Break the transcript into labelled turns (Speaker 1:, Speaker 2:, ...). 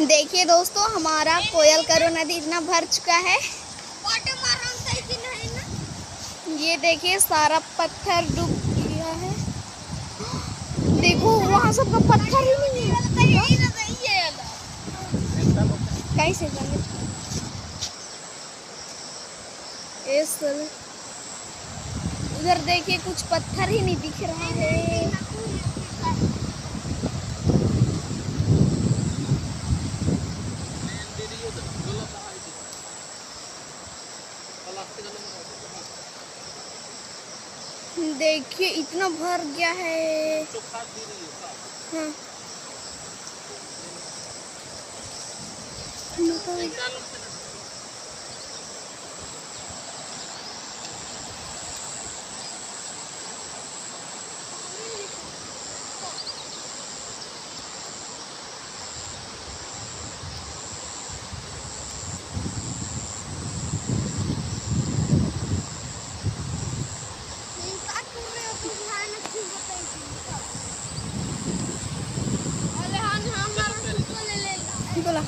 Speaker 1: देखिए दोस्तों, हमारा कोयल करो नदी इतना भर चुका है। ये देखिए सारा पत्थर डूब गया है। देखो वहाँ सबका पत्थर ही नहीं है। कैसे जाएंगे उधर देखिए कुछ पत्थर ही नहीं दिख रहा है। देखिए इतना भर गया है। हाँ। बोला